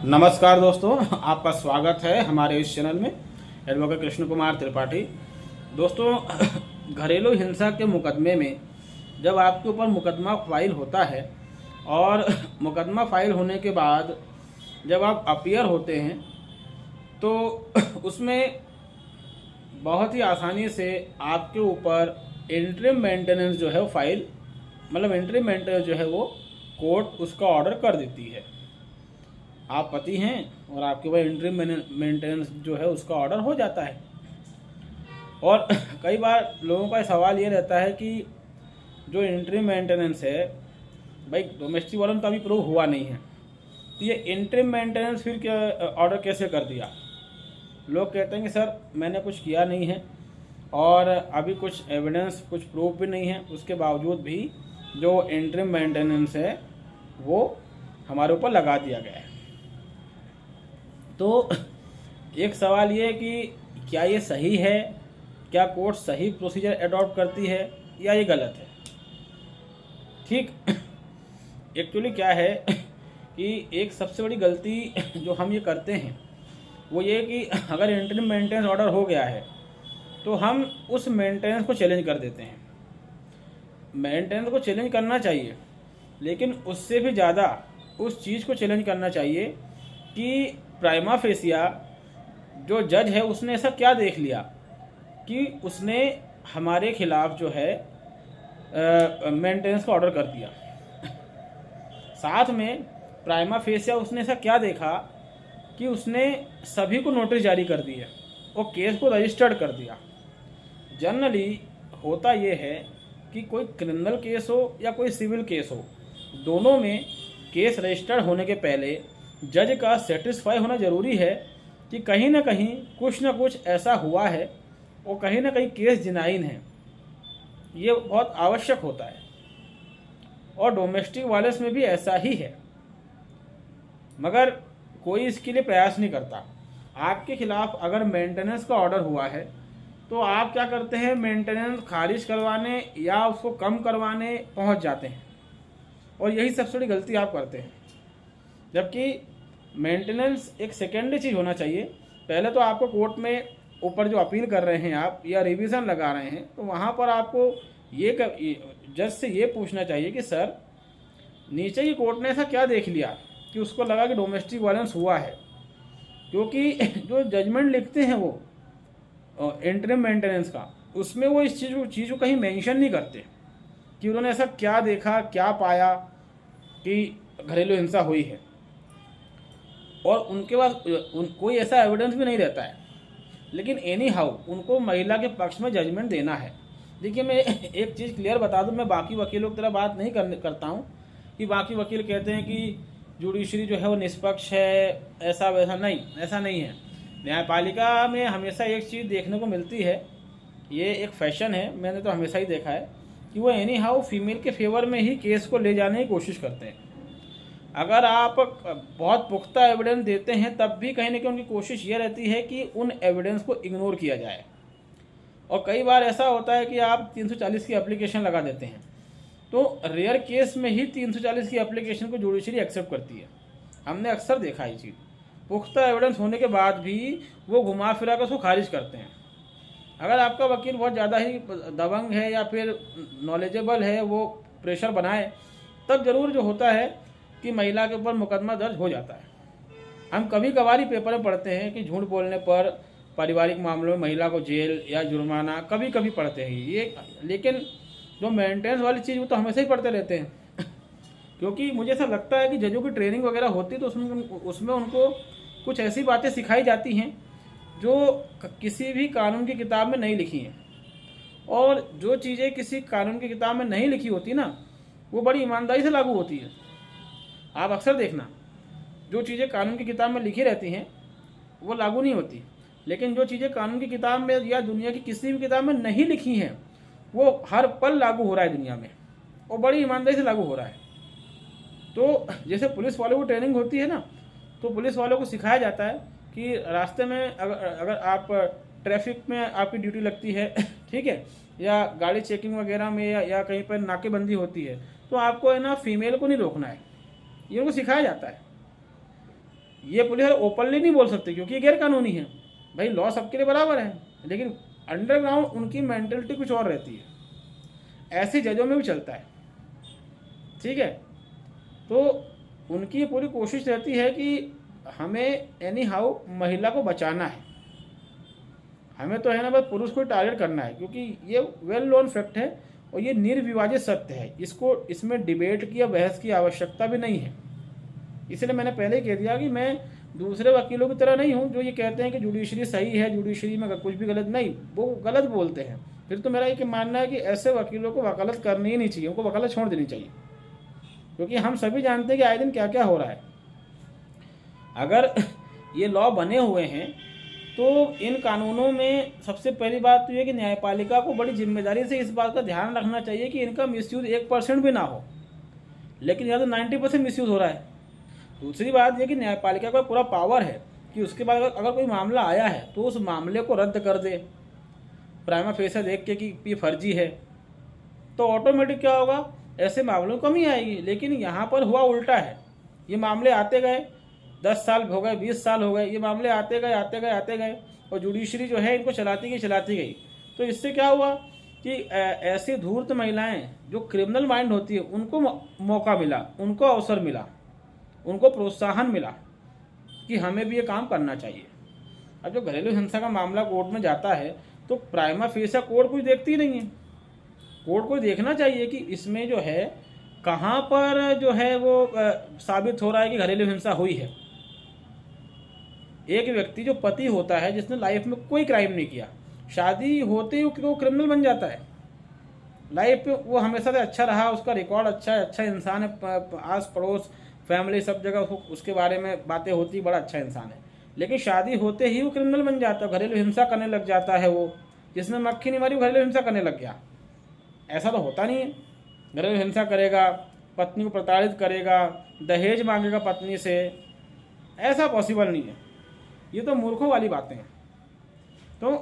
नमस्कार दोस्तों, आपका स्वागत है हमारे इस चैनल में। एडवोकेट कृष्ण कुमार त्रिपाठी। दोस्तों, घरेलू हिंसा के मुकदमे में जब आपके ऊपर मुकदमा फाइल होता है और मुकदमा फाइल होने के बाद जब आप अपीयर होते हैं तो उसमें बहुत ही आसानी से आपके ऊपर इंटरिम मेंटेनेंस जो है वो फाइल इंटरिम मेंटेनेंस जो है वो कोर्ट उसका ऑर्डर कर देती है। आप पति हैं और आपके ऊपर इंटरिम मेंटेनेंस जो है उसका ऑर्डर हो जाता है। और कई बार लोगों का सवाल ये रहता है कि जो इंटरिम मेंटेनेंस है, भाई डोमेस्टिक वालों तो अभी प्रूव हुआ नहीं है, तो ये इंटरिम मेंटेनेंस फिर क्या ऑर्डर कैसे कर दिया। लोग कहते हैं कि सर मैंने कुछ किया नहीं है और अभी कुछ एविडेंस कुछ प्रूफ भी नहीं है, उसके बावजूद भी जो इंटरिम मेंटेनेंस है वो हमारे ऊपर लगा दिया गया है। तो एक सवाल ये है कि क्या ये सही है, क्या कोर्ट सही प्रोसीजर अडॉप्ट करती है या ये गलत है। ठीक, एक्चुअली क्या है कि एक सबसे बड़ी गलती जो हम ये करते हैं वो ये कि अगर इंटरिम मेंटेनेंस ऑर्डर हो गया है तो हम उस मेंटेनेंस को चैलेंज कर देते हैं। मेंटेनेंस को चैलेंज करना चाहिए, लेकिन उससे भी ज़्यादा उस चीज़ को चैलेंज करना चाहिए कि प्राइमा फेसिया जो जज है उसने ऐसा क्या देख लिया कि उसने हमारे खिलाफ जो है मेंटेनेंस का ऑर्डर कर दिया। साथ में प्राइमा फेसिया उसने ऐसा क्या देखा कि उसने सभी को नोटिस जारी कर दी है और केस को रजिस्टर्ड कर दिया। जनरली होता ये है कि कोई क्रिमिनल केस हो या कोई सिविल केस हो, दोनों में केस रजिस्टर्ड होने के पहले जज का सेटिस्फाई होना ज़रूरी है कि कहीं ना कहीं कुछ ना कुछ ऐसा हुआ है और कहीं ना कहीं केस जिनाइन है। ये बहुत आवश्यक होता है और डोमेस्टिक वायलेंस में भी ऐसा ही है, मगर कोई इसके लिए प्रयास नहीं करता। आपके खिलाफ अगर मेंटेनेंस का ऑर्डर हुआ है तो आप क्या करते हैं, मेंटेनेंस खारिज करवाने या उसको कम करवाने पहुंच जाते हैं और यही सबसे बड़ी गलती आप करते हैं। जबकि मेंटेनेंस एक सेकेंडरी चीज़ होना चाहिए। पहले तो आपको कोर्ट में ऊपर जो अपील कर रहे हैं आप या रिवीजन लगा रहे हैं तो वहाँ पर आपको ये जज से ये पूछना चाहिए कि सर नीचे की कोर्ट ने ऐसा क्या देख लिया कि उसको लगा कि डोमेस्टिक वायलेंस हुआ है। क्योंकि जो जजमेंट लिखते हैं वो इंटरिम मेंटेनेंस का, उसमें वो इस चीज़ को कहीं मेंशन नहीं करते कि उन्होंने ऐसा क्या देखा क्या पाया कि घरेलू हिंसा हुई है, और उनके पास कोई ऐसा एविडेंस भी नहीं रहता है। लेकिन एनी हाउ उनको महिला के पक्ष में जजमेंट देना है। देखिए, मैं एक चीज़ क्लियर बता दूं, मैं बाकी वकीलों की तरह बात नहीं करता हूं कि बाकी वकील कहते हैं कि जुडिशरी जो है वो निष्पक्ष है, ऐसा वैसा नहीं, ऐसा नहीं है। न्यायपालिका में हमेशा एक चीज़ देखने को मिलती है, ये एक फैशन है, मैंने तो हमेशा ही देखा है कि वो एनी हाउ फीमेल के फेवर में ही केस को ले जाने की कोशिश करते हैं। अगर आप बहुत पुख्ता एविडेंस देते हैं तब भी कहीं ना कहीं उनकी कोशिश ये रहती है कि उन एविडेंस को इग्नोर किया जाए। और कई बार ऐसा होता है कि आप 340 की एप्लीकेशन लगा देते हैं, तो रेयर केस में ही 340 की एप्लीकेशन को जुडिशरी एक्सेप्ट करती है। हमने अक्सर देखा ये चीज़, पुख्ता एविडेंस होने के बाद भी वो घुमा फिरा कर उसको खारिज करते हैं। अगर आपका वकील बहुत ज़्यादा ही दबंग है या फिर नॉलेजेबल है, वो प्रेशर बनाए, तब जरूर जो होता है कि महिला के ऊपर मुकदमा दर्ज हो जाता है। हम कभी कभार ही पेपर में पढ़ते हैं कि झूठ बोलने पर पारिवारिक मामलों में महिला को जेल या जुर्माना कभी कभी पढ़ते हैं ये, लेकिन जो मेंटेनेंस वाली चीज़ वो तो हमेशा ही पढ़ते रहते हैं। क्योंकि मुझे ऐसा लगता है कि जजों की ट्रेनिंग वगैरह होती है तो उसमें उनको कुछ ऐसी बातें सिखाई जाती हैं जो किसी भी कानून की किताब में नहीं लिखी हैं। और जो चीज़ें किसी कानून की किताब में नहीं लिखी होती ना, वो बड़ी ईमानदारी से लागू होती है। आप अक्सर देखना, जो चीज़ें कानून की किताब में लिखी रहती हैं वो लागू नहीं होती, लेकिन जो चीज़ें कानून की किताब में या दुनिया की किसी भी किताब में नहीं लिखी हैं वो हर पल लागू हो रहा है दुनिया में, और बड़ी ईमानदारी से लागू हो रहा है। तो जैसे पुलिस वालों को ट्रेनिंग होती है ना, तो पुलिस वालों को सिखाया जाता है कि रास्ते में अगर आप ट्रैफिक में आपकी ड्यूटी लगती है, ठीक है, या गाड़ी चेकिंग वगैरह में या कहीं पर नाकेबंदी होती है, तो आपको है ना फीमेल को नहीं रोकना है, ये उनको सिखाया जाता है। ये पुलिस ओपनली नहीं बोल सकते क्योंकि ये गैर कानूनी है। भाई लॉ सबके लिए बराबर है, लेकिन अंडरग्राउंड उनकी मेंटेलिटी कुछ और रहती है। ऐसे जजों में भी चलता है, ठीक है। तो उनकी ये पूरी कोशिश रहती है कि हमें एनी हाउ महिला को बचाना है, हमें तो है ना बस पुरुष को टारगेट करना है, क्योंकि ये वेल नोन फैक्ट है और ये निर्विवादित सत्य है। इसमें डिबेट की या बहस की आवश्यकता भी नहीं है। इसलिए मैंने पहले ही कह दिया कि मैं दूसरे वकीलों की तरह नहीं हूँ जो ये कहते हैं कि जुडिशरी सही है, जुडिशरी में कुछ भी गलत नहीं, वो गलत बोलते हैं। फिर तो मेरा ये मानना है कि ऐसे वकीलों को वकालत करनी ही नहीं चाहिए, उनको वकालत छोड़ देनी चाहिए, क्योंकि हम सभी जानते हैं कि आए दिन क्या क्या हो रहा है। अगर ये लॉ बने हुए हैं तो इन कानूनों में सबसे पहली बात तो ये कि न्यायपालिका को बड़ी जिम्मेदारी से इस बात का ध्यान रखना चाहिए कि इनका मिसयूज 1% भी ना हो, लेकिन यहाँ तो 90% मिसयूज हो रहा है। दूसरी बात यह कि न्यायपालिका का पूरा पावर है कि उसके बाद अगर कोई मामला आया है तो उस मामले को रद्द कर दे, प्राइमा फेसा देख के कि ये फर्जी है, तो ऑटोमेटिक क्या होगा, ऐसे मामलों में कमी आएगी। लेकिन यहाँ पर हुआ उल्टा है, ये मामले आते गए, 10 साल हो गए, 20 साल हो गए, ये मामले आते गए और जुडिशरी जो है इनको चलाती गई। तो इससे क्या हुआ कि ऐसी धूर्त महिलाएं जो क्रिमिनल माइंड होती है उनको मौका मिला, उनको अवसर मिला, उनको प्रोत्साहन मिला कि हमें भी ये काम करना चाहिए। अब जो घरेलू हिंसा का मामला कोर्ट में जाता है तो प्राइमा फेसा कोर्ट कोई देखती नहीं है। कोर्ट को देखना चाहिए कि इसमें जो है कहाँ पर जो है वो साबित हो रहा है कि घरेलू हिंसा हुई है। एक व्यक्ति जो पति होता है जिसने लाइफ में कोई क्राइम नहीं किया, शादी होते ही वो क्रिमिनल बन जाता है। लाइफ में वो हमेशा से अच्छा रहा, उसका रिकॉर्ड अच्छा है, अच्छा इंसान है, आस पड़ोस फैमिली सब जगह उसके बारे में बातें होती, बड़ा अच्छा इंसान है, लेकिन शादी होते ही वो क्रिमिनल बन जाता है, घरेलू हिंसा करने लग जाता है। वो जिसने मक्खी नहीं मारी वो घरेलू हिंसा करने लग गया। ऐसा तो होता नहीं है। घरेलू हिंसा करेगा, पत्नी को प्रताड़ित करेगा, दहेज मांगेगा पत्नी से, ऐसा पॉसिबल नहीं है। ये तो मूर्खों वाली बातें हैं। तो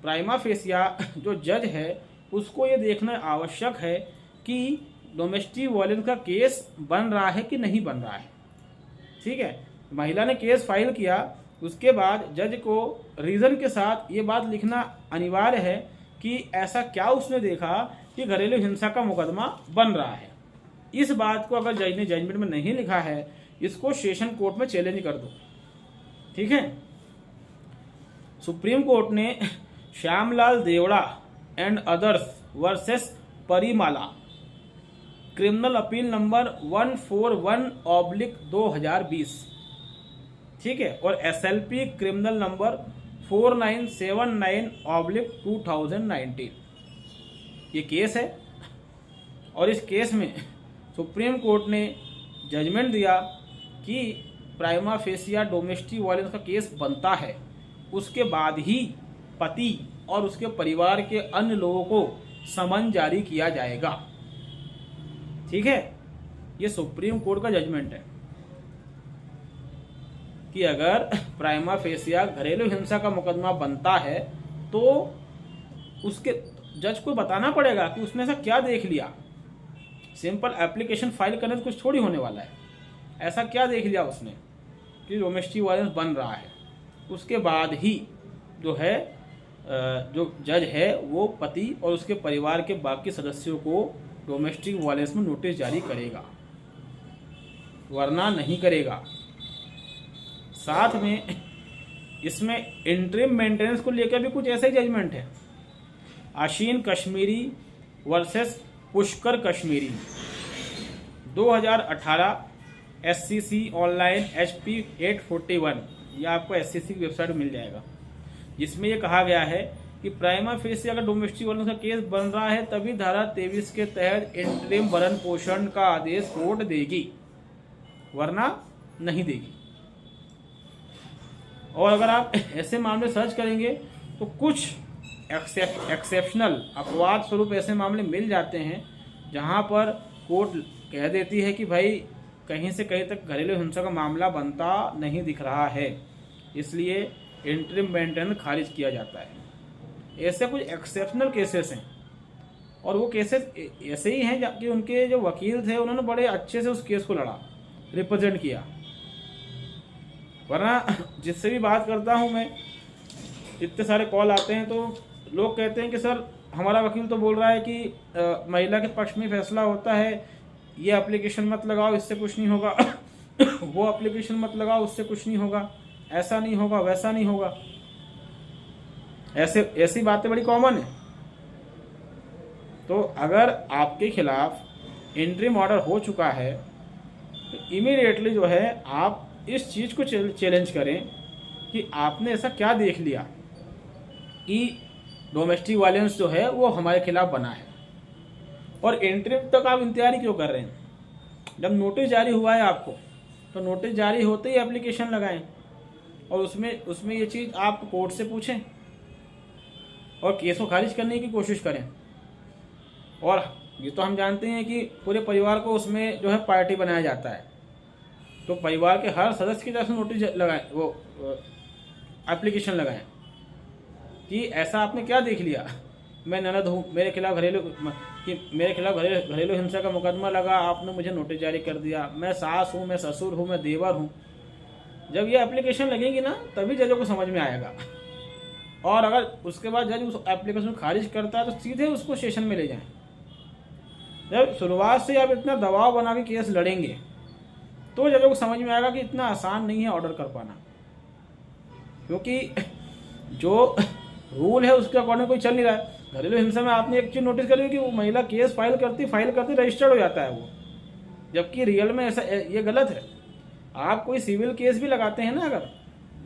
प्राइमा फेसिया जो जज है उसको ये देखना आवश्यक है कि डोमेस्टिक वायलेंस का केस बन रहा है कि नहीं बन रहा है। ठीक है, महिला ने केस फाइल किया, उसके बाद जज को रीजन के साथ ये बात लिखना अनिवार्य है कि ऐसा क्या उसने देखा कि घरेलू हिंसा का मुकदमा बन रहा है। इस बात को अगर जज ने जजमेंट में नहीं लिखा है, इसको सेशन कोर्ट में चैलेंज कर दो। ठीक है, सुप्रीम कोर्ट ने Shyamlal Devda and others versus Parimala criminal appeal number 141/2020, ठीक है, और एसएलपी क्रिमिनल नंबर 4979/2019 ये केस है। और इस केस में सुप्रीम कोर्ट ने जजमेंट दिया कि प्राइमा फेसिया डोमेस्टिक वायलेंस का केस बनता है, उसके बाद ही पति और उसके परिवार के अन्य लोगों को समन जारी किया जाएगा। ठीक है, ये सुप्रीम कोर्ट का जजमेंट है कि अगर प्राइमा फेसिया घरेलू हिंसा का मुकदमा बनता है तो उसके जज को बताना पड़ेगा कि उसने ऐसा क्या देख लिया। सिंपल एप्लीकेशन फाइल करने से कुछ थोड़ी होने वाला है, ऐसा क्या देख लिया उसने कि डोमेस्टिक वायलेंस बन रहा है। उसके बाद ही जो है जो जज है वो पति और उसके परिवार के बाकी सदस्यों को डोमेस्टिक वायलेंस में नोटिस जारी करेगा, वरना नहीं करेगा। साथ में इसमें इंटरिम मेंटेनेंस को लेकर भी कुछ ऐसा ही जजमेंट है। Aashin Kashmiri versus Pushkar Kashmiri 2018 SCC online HP 841, यह आपको SCC की वेबसाइट में मिल जाएगा, जिसमें यह कहा गया है कि प्राइमा फेसिया अगर डोमेस्टिक वायलेंस का केस बन रहा है तभी धारा 23 के तहत इंटरिम भरण पोषण का आदेश कोर्ट देगी, वरना नहीं देगी। और अगर आप ऐसे मामले सर्च करेंगे तो कुछ एक्सेप्शनल अपवाद स्वरूप ऐसे मामले मिल जाते हैं जहां पर कोर्ट कह देती है कि भाई कहीं से कहीं तक घरेलू हिंसा का मामला बनता नहीं दिख रहा है, इसलिए इंटरिम मेंटेनेंस खारिज किया जाता है। ऐसे कुछ एक्सेप्शनल केसेस हैं और वो केसेस ऐसे ही हैं कि उनके जो वकील थे उन्होंने बड़े अच्छे से उस केस को लड़ा, रिप्रेजेंट किया। वरना जिससे भी बात करता हूँ मैं, इतने सारे कॉल आते हैं तो लोग कहते हैं कि सर हमारा वकील तो बोल रहा है कि महिला के पक्ष में फैसला होता है, ये एप्लीकेशन मत लगाओ इससे कुछ नहीं होगा वो एप्लीकेशन मत लगाओ उससे कुछ नहीं होगा, ऐसा नहीं होगा वैसा नहीं होगा। ऐसी बातें बड़ी कॉमन है। तो अगर आपके खिलाफ इंटरिम ऑर्डर हो चुका है तो इमीडिएटली जो है आप इस चीज़ को चैलेंज करें कि आपने ऐसा क्या देख लिया कि डोमेस्टिक वायलेंस जो है वो हमारे खिलाफ बना है, और इंटरिम तक आप इंतजार क्यों कर रहे हैं? जब नोटिस जारी हुआ है आपको, तो नोटिस जारी होते ही एप्लीकेशन लगाएं और उसमें ये चीज़ आप कोर्ट से पूछें और केस को खारिज करने की कोशिश करें। और ये तो हम जानते हैं कि पूरे परिवार को उसमें जो है पार्टी बनाया जाता है, तो परिवार के हर सदस्य की तरफ से नोटिस लगाएं, वो एप्लीकेशन लगाएं कि ऐसा आपने क्या देख लिया, मैं ननद हूँ, मेरे खिलाफ घरेलू हिंसा का मुकदमा लगा, आपने मुझे नोटिस जारी कर दिया, मैं सास हूँ, मैं ससुर हूँ, मैं देवर हूँ। जब ये एप्लीकेशन लगेगी ना तभी जजों को समझ में आएगा। और अगर उसके बाद जज उस एप्लीकेशन को खारिज करता है तो सीधे उसको स्टेशन में ले जाएं। जब शुरुआत से आप इतना दबाव बना के केस लड़ेंगे तो जजों को समझ में आएगा कि इतना आसान नहीं है ऑर्डर कर पाना, क्योंकि जो रूल है उसके अकॉर्डिंग कोई चल नहीं रहा है। घरेलू हिंसा में आपने एक चीज़ नोटिस करी कि वो महिला केस फाइल करती रजिस्टर्ड हो जाता है वो, जबकि रियल में ऐसा ये गलत है। आप कोई सिविल केस भी लगाते हैं ना, अगर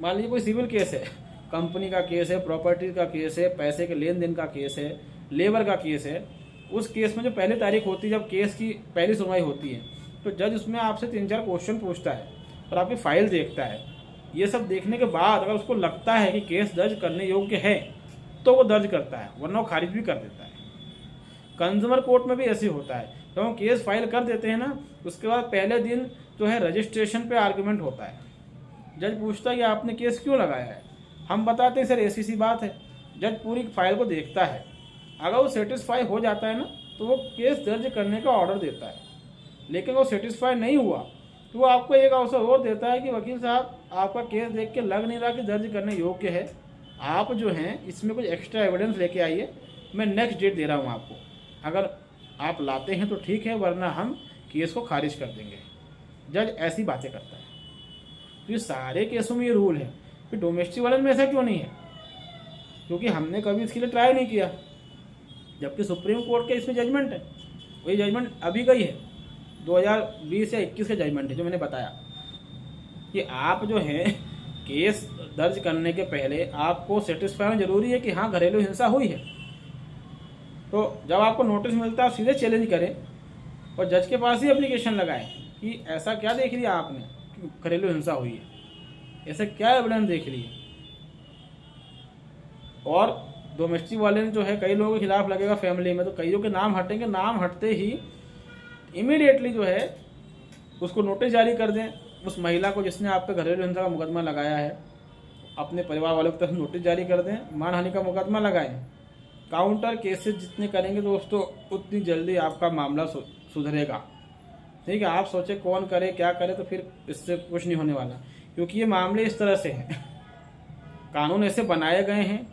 मान लीजिए कोई सिविल केस है, कंपनी का केस है, प्रॉपर्टी का केस है, पैसे के लेन देन का केस है, लेबर का केस है, उस केस में जो पहली तारीख होती है जब केस की पहली सुनवाई होती है तो जज उसमें आपसे 3-4 क्वेश्चन पूछता है और आपकी फाइल देखता है। ये सब देखने के बाद अगर उसको लगता है कि केस दर्ज करने योग्य है तो वो दर्ज करता है, वरना वो खारिज भी कर देता है। कंज्यूमर कोर्ट में भी ऐसे होता है, जब हम केस फाइल कर देते हैं ना उसके बाद पहले दिन जो है रजिस्ट्रेशन पे आर्गूमेंट होता है। जज पूछता है कि आपने केस क्यों लगाया है, हम बताते हैं सर ऐसी सी बात है। जज पूरी फाइल को देखता है, अगर वो सेटिस्फाई हो जाता है ना तो वो केस दर्ज करने का ऑर्डर देता है। लेकिन वो सेटिस्फाई नहीं हुआ तो वो आपको एक अवसर और देता है कि वकील साहब आपका केस देख के लग नहीं रहा कि दर्ज करने योग्य है, आप जो हैं इसमें कुछ एक्स्ट्रा एविडेंस लेके आइए, मैं नेक्स्ट डेट दे रहा हूँ आपको, अगर आप लाते हैं तो ठीक है, वरना हम केस को खारिज कर देंगे। जज ऐसी बातें करता है। तो ये सारे केसों में ये रूल है। फिर डोमेस्टिक वायलेंस में ऐसा क्यों नहीं है? क्योंकि हमने कभी इसके लिए ट्राई नहीं किया, जबकि सुप्रीम कोर्ट के इसमें जजमेंट है। वही जजमेंट अभी का ही है, 2020 या 21 का जजमेंट है जो मैंने बताया कि आप जो है केस दर्ज करने के पहले आपको सेटिस्फाई होना जरूरी है कि हाँ घरेलू हिंसा हुई है। तो जब आपको नोटिस मिलता है आप सीधे चैलेंज करें और जज के पास ही एप्लीकेशन लगाएं कि ऐसा क्या देख लिया आपने कि घरेलू हिंसा हुई है, ऐसा क्या एविडेंस देख लिया। और डोमेस्टिक वायलेंस जो है कई लोगों के खिलाफ लगेगा फैमिली में, तो कईयों के नाम हटेंगे, नाम हटते ही इमीडिएटली जो है उसको नोटिस जारी कर दें उस महिला को जिसने आप पे घरेलू हिंसा का मुकदमा लगाया है, अपने परिवार वालों की तरफ नोटिस जारी कर दें, मानहानि का मुकदमा लगाएं। काउंटर केसेस जितने करेंगे दोस्तों उतनी जल्दी आपका मामला सुधरेगा। ठीक है, आप सोचे कौन करे क्या करे तो फिर इससे कुछ नहीं होने वाला, क्योंकि ये मामले इस तरह से हैं, कानून ऐसे बनाए गए हैं,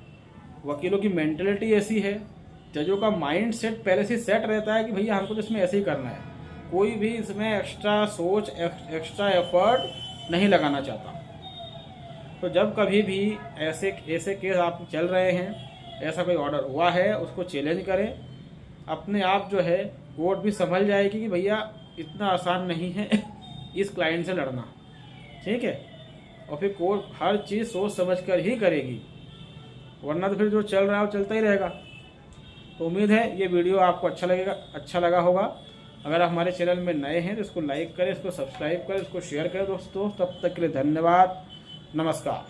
वकीलों की मेंटलिटी ऐसी है, जजों का माइंड सेट पहले से सेट रहता है कि भैया हमको तो इसमें ऐसे ही करना है, कोई भी इसमें एक्स्ट्रा सोच एक्स्ट्रा एफर्ट नहीं लगाना चाहता। तो जब कभी भी ऐसे केस आप चल रहे हैं, ऐसा कोई ऑर्डर हुआ है, उसको चैलेंज करें। अपने आप जो है कोर्ट भी संभल जाएगी कि भैया इतना आसान नहीं है इस क्लाइंट से लड़ना, ठीक है। और फिर कोर्ट हर चीज़ सोच समझ कर ही करेगी, वरना तो फिर जो चल रहा है वो चलता ही रहेगा। तो उम्मीद है ये वीडियो आपको अच्छा लगा होगा। अगर आप हमारे चैनल में नए हैं तो इसको लाइक करें, इसको सब्सक्राइब करें, इसको शेयर करें दोस्तों। तब तक के लिए धन्यवाद, नमस्कार।